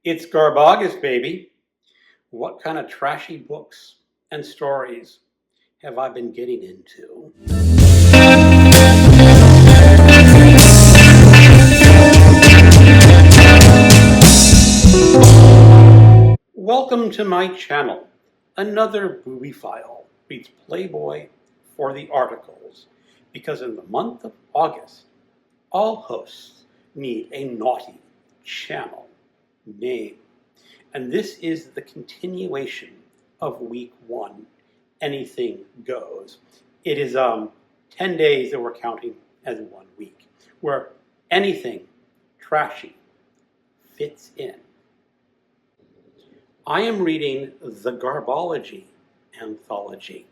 It's GarbAugust, baby. What kind of trashy books and stories have I been getting into? Welcome to my channel. Another Boobiephile reads Playboy for the articles, because in the month of August, all hosts need a naughty channel name. And this is the continuation of week 1, Anything Goes. It is 10 days that we're counting as 1 week, where anything trashy fits in. I am reading the Garbology Anthology,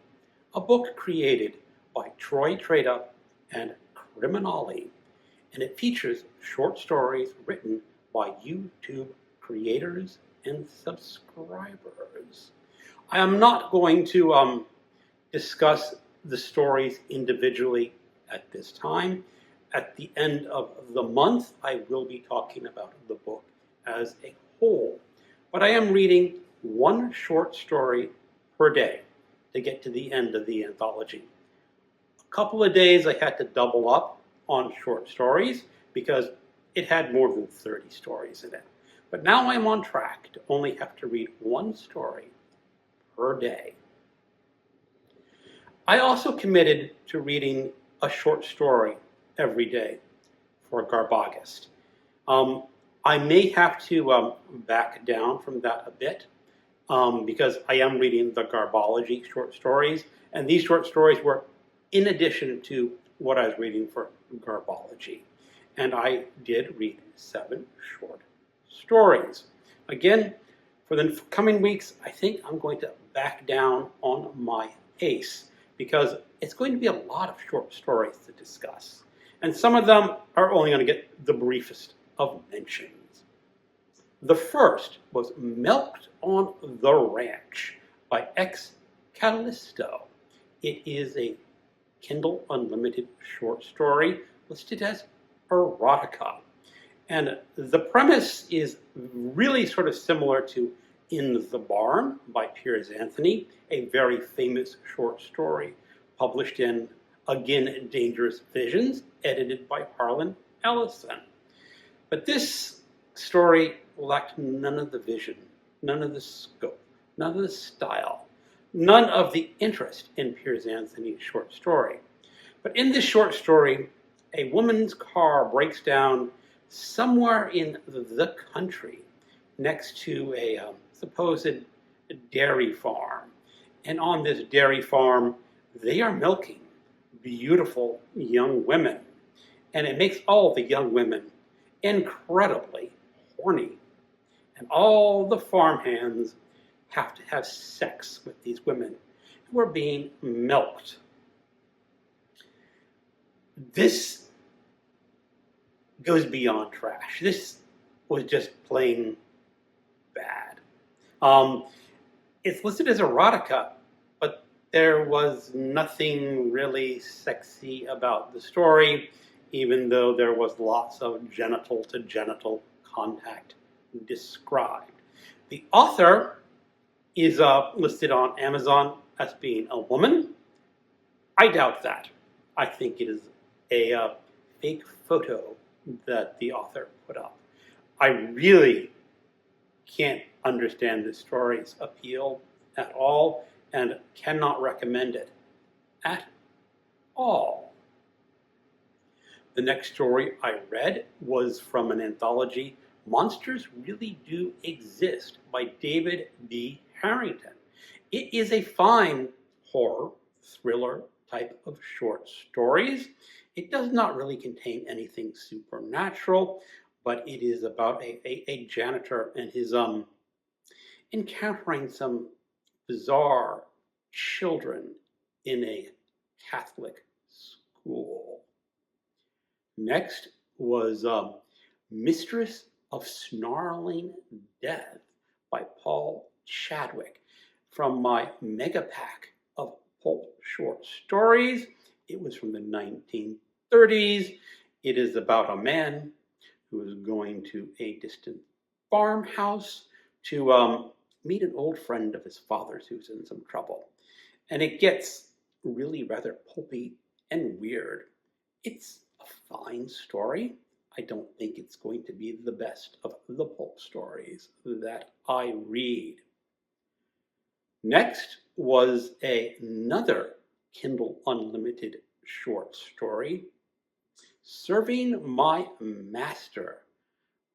a book created by Troy Trade-Up and Criminali, and it features short stories written by YouTube creators and subscribers. I am not going to discuss the stories individually at this time. At the end of the month, I will be talking about the book as a whole. But I am reading 1 short story per day to get to the end of the anthology. A couple of days I had to double up on short stories because it had more than 30 stories in it. But now I'm on track to only have to read 1 story per day. I also committed to reading a short story every day for GarbAugust. I may have to back down from that a bit because I am reading the Garbology short stories, and these short stories were in addition to what I was reading for Garbology. And I did read 7 short stories. Again, for the coming weeks, I think I'm going to back down on my pace because it's going to be a lot of short stories to discuss. And some of them are only going to get the briefest of mentions. The first was Milked on the Ranch by Callisto. It is a Kindle Unlimited short story listed as erotica. And the premise is really sort of similar to In the Barn by Piers Anthony, a very famous short story published in, again, Dangerous Visions, edited by Harlan Ellison. But this story lacked none of the vision, none of the scope, none of the style, none of the interest in Piers Anthony's short story. But in this short story, a woman's car breaks down somewhere in the country next to a supposed dairy farm. And on this dairy farm, they are milking beautiful young women. And it makes all the young women incredibly horny. And all the farmhands have to have sex with these women who are being milked. This goes beyond trash. This was just plain bad. It's listed as erotica, but there was nothing really sexy about the story, even though there was lots of genital to genital contact described. The author is listed on Amazon as being a woman. I doubt that. I think it is a fake photo that the author put up. I really can't understand this story's appeal at all and cannot recommend it at all. The next story I read was from an anthology, Monsters Really Do Exist by David B. Harrington. It is a fine horror, thriller type of short stories. It does not really contain anything supernatural, but it is about a janitor and his encountering some bizarre children in a Catholic school. Next was Mistress of Snarling Death by Paul Chadwick from my mega pack of pulp short stories. It was from the 1930s. It is about a man who is going to a distant farmhouse to meet an old friend of his father's who's in some trouble. And it gets really rather pulpy and weird. It's a fine story. I don't think it's going to be the best of the pulp stories that I read. Next was another Kindle Unlimited short story, Serving My Master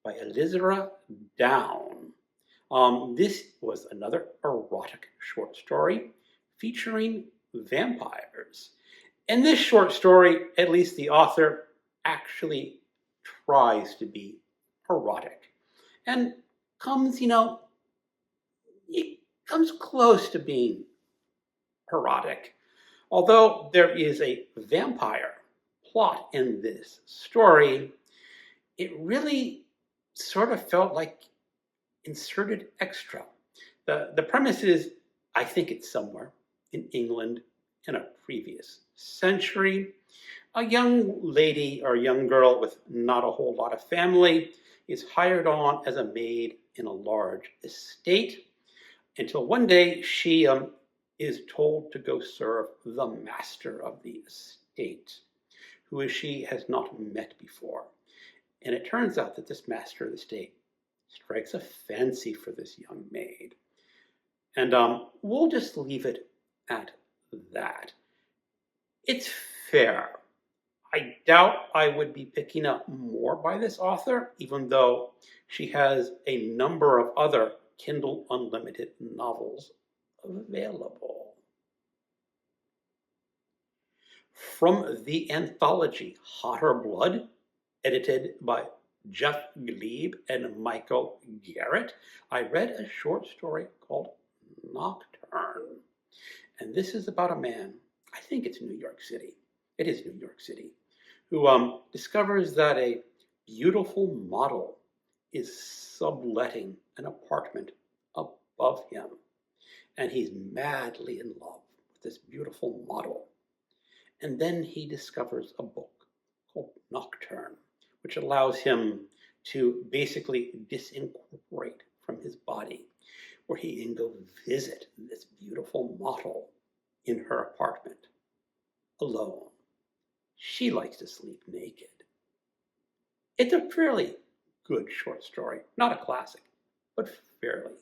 by Elizabeth Down. This was another erotic short story featuring vampires. In this short story, at least the author actually tries to be erotic and comes, it comes close to being erotic. Although there is a vampire plot in this story, it really sort of felt like inserted extra. The premise is, I think it's somewhere in England in a previous century. A young lady or young girl with not a whole lot of family is hired on as a maid in a large estate until one day she is told to go serve the master of the estate, who she has not met before. And it turns out that this master of the estate strikes a fancy for this young maid. And we'll just leave it at that. It's fair. I doubt I would be picking up more by this author, even though she has a number of other Kindle Unlimited novels available. From the anthology Hotter Blood, edited by Jeff Glebe and Michael Garrett, I read a short story called Nocturne. And this is about a man, I think it's New York City. It is New York City, who discovers that a beautiful model is subletting an apartment above him. And he's madly in love with this beautiful model. And then he discovers a book called Nocturne, which allows him to basically disincorporate from his body, where he can go visit this beautiful model in her apartment alone. She likes to sleep naked. It's a fairly good short story. Not a classic, but fairly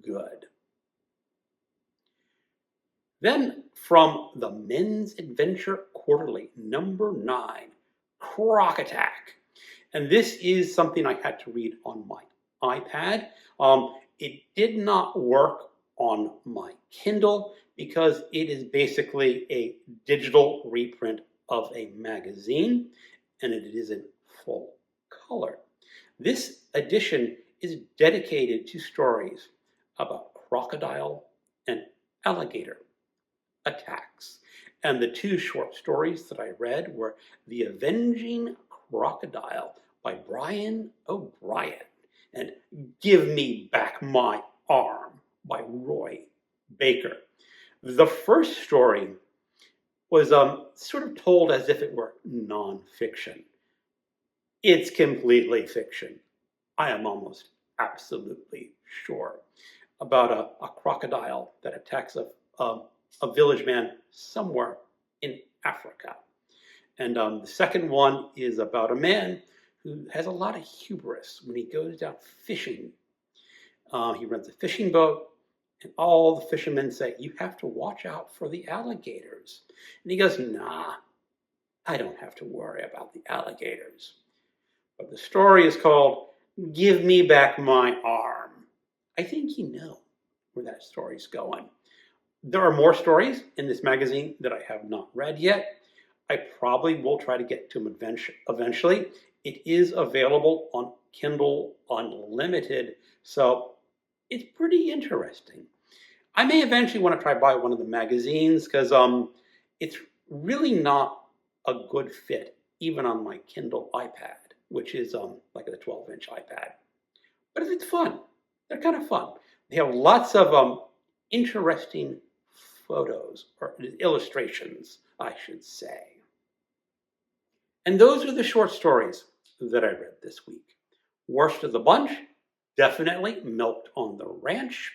good. Then from the Men's Adventure Quarterly, number 9, Croc Attack. And this is something I had to read on my iPad. It did not work on my Kindle because it is basically a digital reprint of a magazine, and it is in full color. This edition is dedicated to stories about crocodile and alligator attacks. And the two short stories that I read were The Avenging Crocodile by Brian O'Brien and Give Me Back My Arm by Roy Baker. The first story was sort of told as if it were nonfiction. It's completely fiction. I am almost absolutely sure about a crocodile that attacks a village man somewhere in Africa. And the second one is about a man who has a lot of hubris when he goes out fishing. He runs a fishing boat, and all the fishermen say, "You have to watch out for the alligators." And he goes, "Nah, I don't have to worry about the alligators." But the story is called Give Me Back My Arm. I think you know where that story's going. There are more stories in this magazine that I have not read yet. I probably will try to get to them eventually. It is available on Kindle Unlimited, so it's pretty interesting. I may eventually want to try buy one of the magazines because it's really not a good fit even on my Kindle iPad, which is like a 12-inch iPad. But it's fun. They're kind of fun. They have lots of interesting photos, or illustrations, I should say. And those are the short stories that I read this week. Worst of the bunch definitely Milked on the Ranch,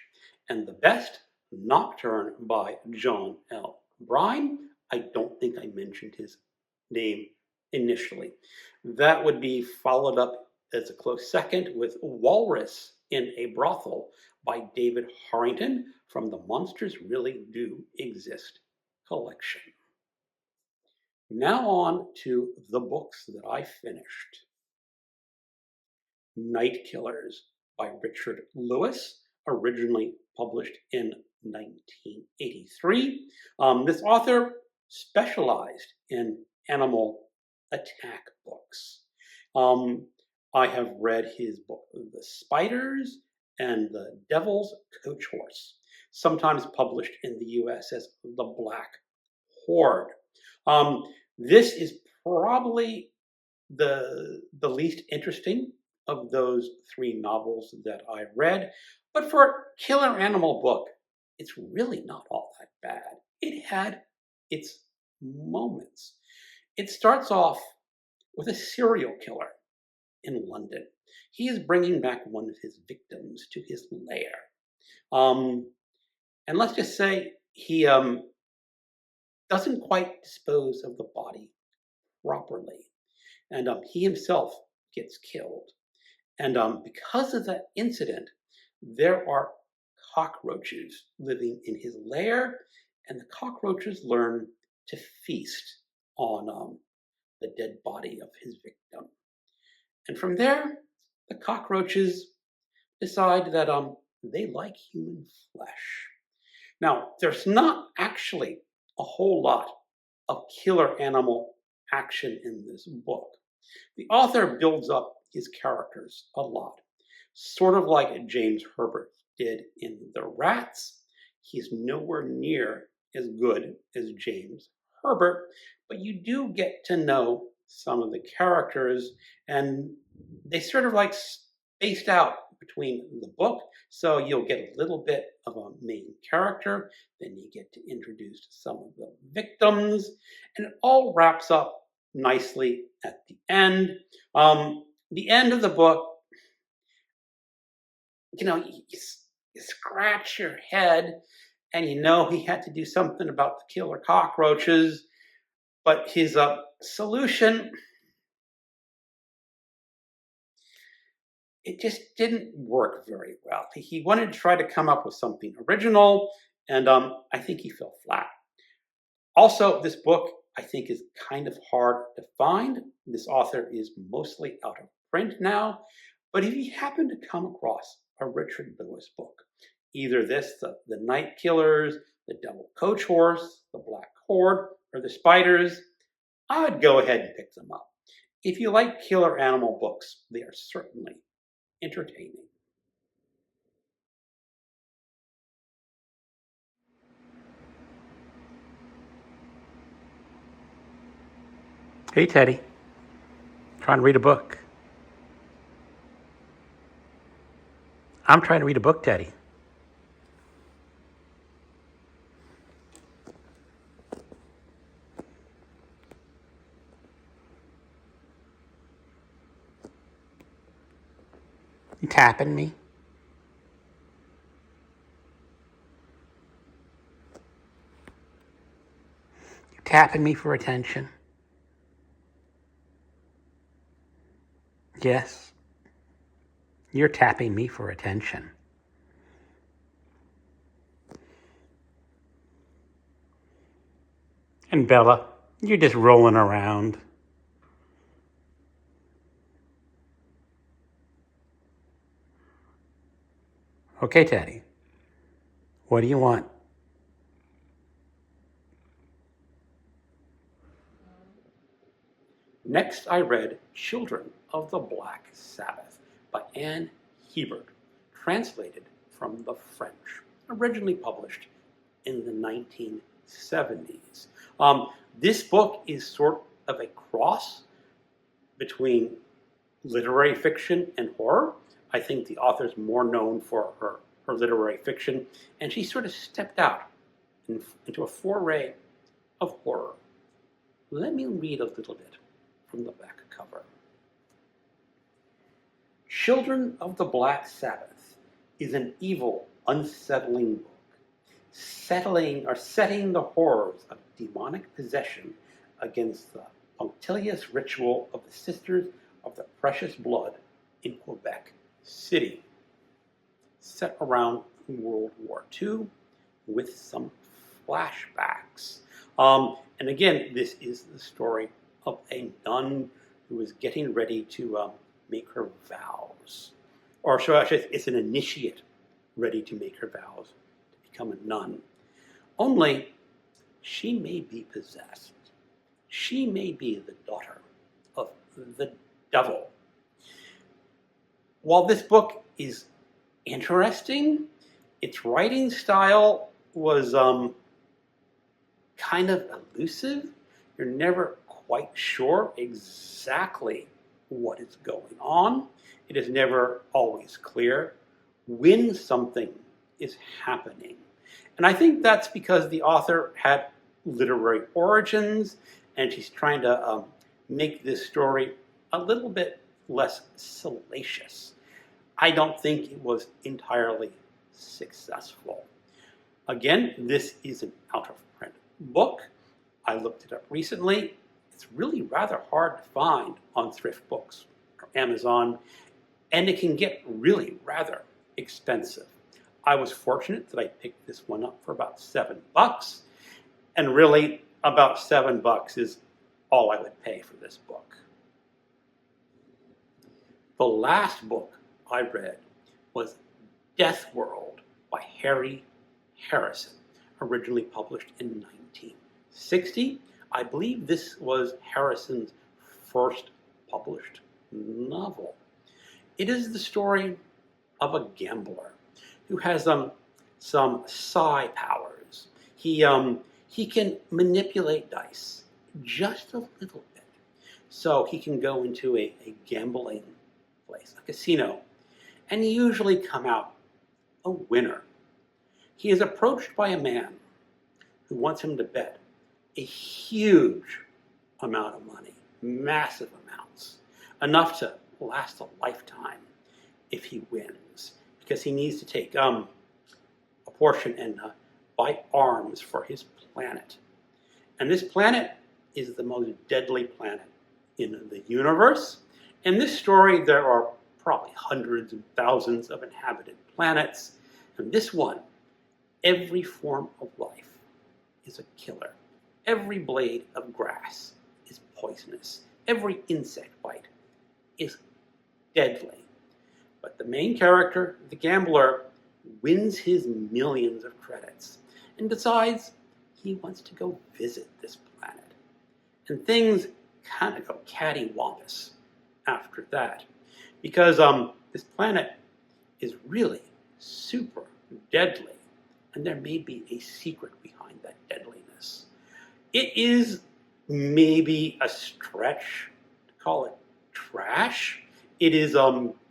and the best, Nocturne by John L. Brine. I don't think I mentioned his name initially. That would be followed up as a close second with Walrus in a Brothel by David Harrington from the Monsters Really Do Exist collection. Now on to the books that I finished. Night Killers by Richard Lewis, originally published in 1983. This author specialized in animal attack books. I have read his book, The Spiders and the Devil's Coach Horse, sometimes published in the US as The Black Horde. This is probably the least interesting of those three novels that I read, but for a killer animal book, it's really not all that bad. It had its moments. It starts off with a serial killer in London. He is bringing back one of his victims to his lair. And let's just say he doesn't quite dispose of the body properly. And he himself gets killed. And because of that incident, there are cockroaches living in his lair, and the cockroaches learn to feast on the dead body of his victim. And from there, the cockroaches decide that they like human flesh. Now, there's not actually a whole lot of killer animal action in this book. The author builds up his characters a lot, sort of like James Herbert did in The Rats. He's nowhere near as good as James Herbert, but you do get to know some of the characters, and they sort of like spaced out between the book, so you'll get a little bit of a main character, then you get to introduce some of the victims, and it all wraps up nicely at the end. The end of the book, you scratch your head and he had to do something about the killer cockroaches, but his solution, it just didn't work very well. He wanted to try to come up with something original, and I think he fell flat. Also, this book, I think, is kind of hard to find. This author is mostly out of print now, but if you happen to come across a Richard Lewis book, either this, the Night Killers, the Devil Coach Horse, the Black Horde, or the Spiders, I would go ahead and pick them up. If you like killer animal books, they are certainly entertaining. Hey, Teddy. Trying to read a book. I'm trying to read a book, Teddy. You tapping me? You tapping me for attention? Yes. You're tapping me for attention. And Bella, you're just rolling around. Okay, Teddy. What do you want? Next, I read Children of the Black Sabbath by Anne Hebert, translated from the French, originally published in the 1970s. This book is sort of a cross between literary fiction and horror. I think the author's more known for her literary fiction, and she sort of stepped out into a foray of horror. Let me read a little bit from the back cover. Children of the Black Sabbath is an evil, unsettling book, setting the horrors of demonic possession against the punctilious ritual of the Sisters of the Precious Blood in Quebec City, set around World War II with some flashbacks. And again, this is the story of a nun who is getting ready to make her vows. Or so actually, it's an initiate ready to make her vows to become a nun. Only, she may be possessed. She may be the daughter of the devil. While this book is interesting, its writing style was kind of elusive. You're never quite sure exactly what is going on. It is never always clear when something is happening. And I think that's because the author had literary origins, and she's trying to make this story a little bit less salacious. I don't think it was entirely successful. Again, this is an out-of-print book. I looked it up recently. It's really rather hard to find on thrift books or Amazon, and it can get really rather expensive. I was fortunate that I picked this one up for about $7, and really about $7 is all I would pay for this book. The last book I read was Death World by Harry Harrison, originally published in 1960. I believe this was Harrison's first published novel. It is the story of a gambler who has some psi powers. He can manipulate dice just a little bit. So he can go into a gambling place, a casino, and usually come out a winner. He is approached by a man who wants him to bet a huge amount of money, massive amounts, enough to last a lifetime if he wins, because he needs to take a portion and buy arms for his planet. And this planet is the most deadly planet in the universe. In this story, there are probably hundreds and thousands of inhabited planets. And this one, every form of life is a killer. Every blade of grass is poisonous. Every insect bite is deadly. But the main character, the gambler, wins his millions of credits and decides he wants to go visit this planet. And things kind of go cattywampus after that, because this planet is really super deadly, and there may be a secret behind that deadliness. It is maybe a stretch to call it trash. It is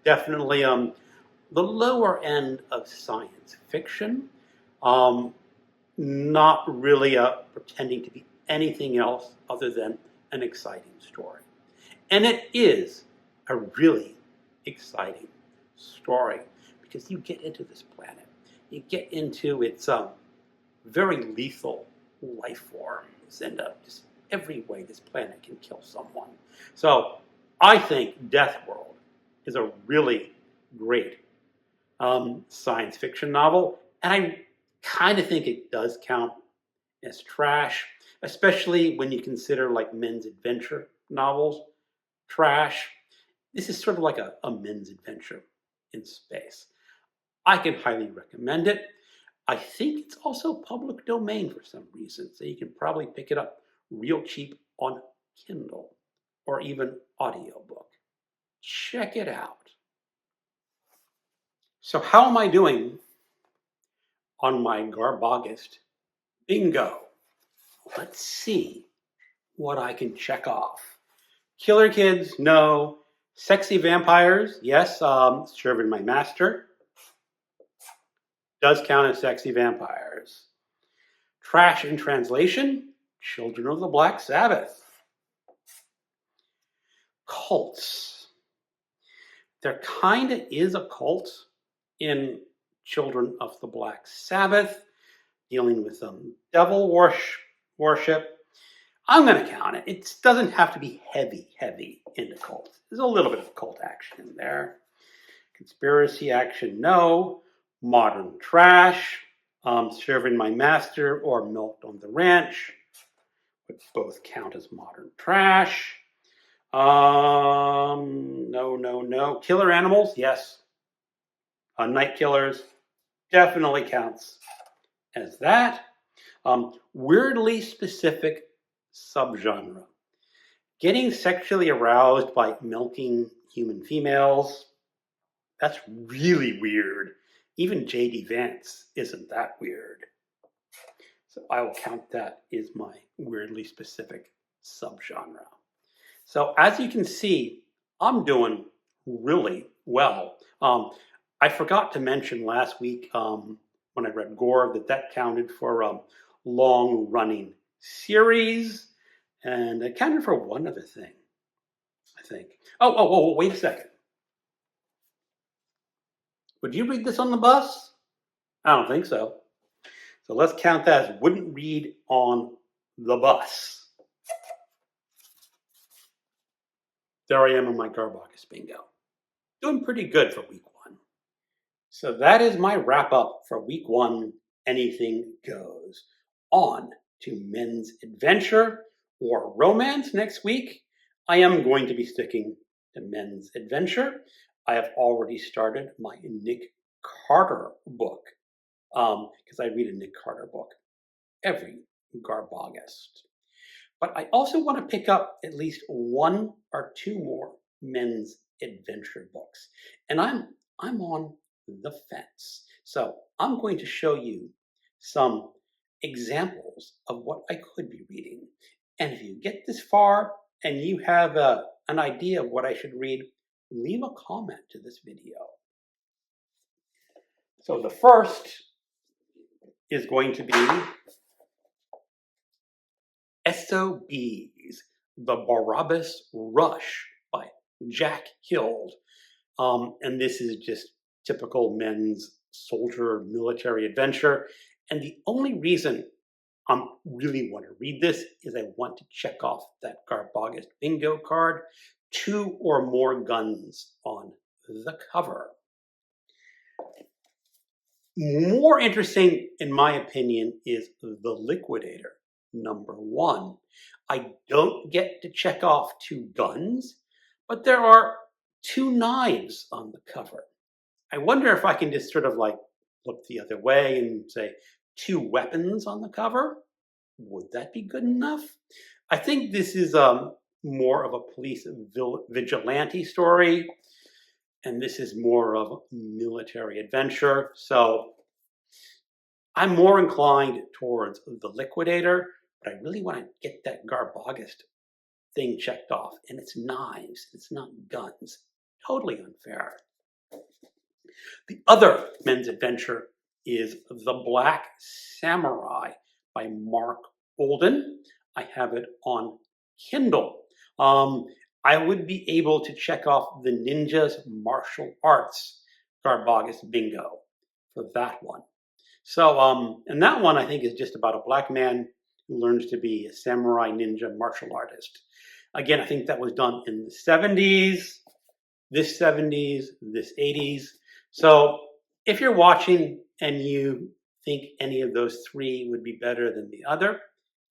definitely the lower end of science fiction, not really pretending to be anything else other than an exciting story. And it is a really exciting story because you get into this planet. You get into its very lethal life forms and just every way this planet can kill someone. So I think Death World is a really great science fiction novel, and I kind of think it does count as trash, especially when you consider like men's adventure novels trash. This is sort of like a men's adventure in space. I can highly recommend it. I think it's also public domain for some reason, so you can probably pick it up real cheap on Kindle or even audiobook. Check it out. So how am I doing on my GarbAugust bingo? Let's see what I can check off. Killer kids, no. Sexy vampires, yes. Serving my master. Does count as sexy vampires. Trash in translation, Children of the Black Sabbath. Cults. there kind of is a cult in Children of the Black Sabbath, dealing with devil worship. I'm going to count it. It doesn't have to be heavy into cult. There's a little bit of cult action in there. Conspiracy action, no. Modern trash, serving my master, or milked on the ranch, which both count as modern trash. No. Killer animals, yes. Night killers definitely counts as that. Weirdly specific subgenre. Getting sexually aroused by milking human females, that's really weird. Even J.D. Vance isn't that weird. So I will count that as my weirdly specific subgenre. So as you can see, I'm doing really well. I forgot to mention last week when I read Gore that counted for long-running series, and it counted for one other thing, I think. Oh, wait a second. Would you read this on the bus? I don't think so. So let's count that as wouldn't read on the bus. There I am on my GarbAugust bingo. Doing pretty good for week 1. So that is my wrap up for week 1, Anything Goes. On to men's adventure or romance next week. I am going to be sticking to men's adventure. I have already started my Nick Carter book, because I read a Nick Carter book every GarbAugust. But I also want to pick up at least 1 or 2 more men's adventure books. And I'm on the fence. So I'm going to show you some examples of what I could be reading. And if you get this far and you have an idea of what I should read, leave a comment to this video. So the first is going to be SOBs, The Barabbas Rush by Jack Hild. And this is just typical men's soldier military adventure. And the only reason I really want to read this is I want to check off that GarbAugust bingo card, 2 or more guns on the cover. More interesting, in my opinion, is The Liquidator, number 1. I don't get to check off 2 guns, but there are 2 knives on the cover. I wonder if I can just sort of like look the other way and say 2 weapons on the cover. Would that be good enough? I think this is more of a police vigilante story, and this is more of a military adventure. So I'm more inclined towards The Liquidator, but I really want to get that GarbAugust thing checked off. And it's knives, it's not guns. Totally unfair. The other men's adventure is The Black Samurai by Mark Olden. I have it on Kindle. I would be able to check off the Ninja's Martial Arts GarbAugust bingo for that one. So, and that one I think is just about a black man who learns to be a samurai ninja martial artist. Again, I think that was done in the 70s, this 70s, this 80s. So if you're watching and you think any of those 3 would be better than the other,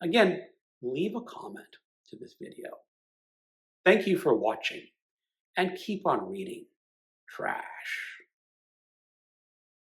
again, leave a comment to this video. Thank you for watching, and keep on reading trash.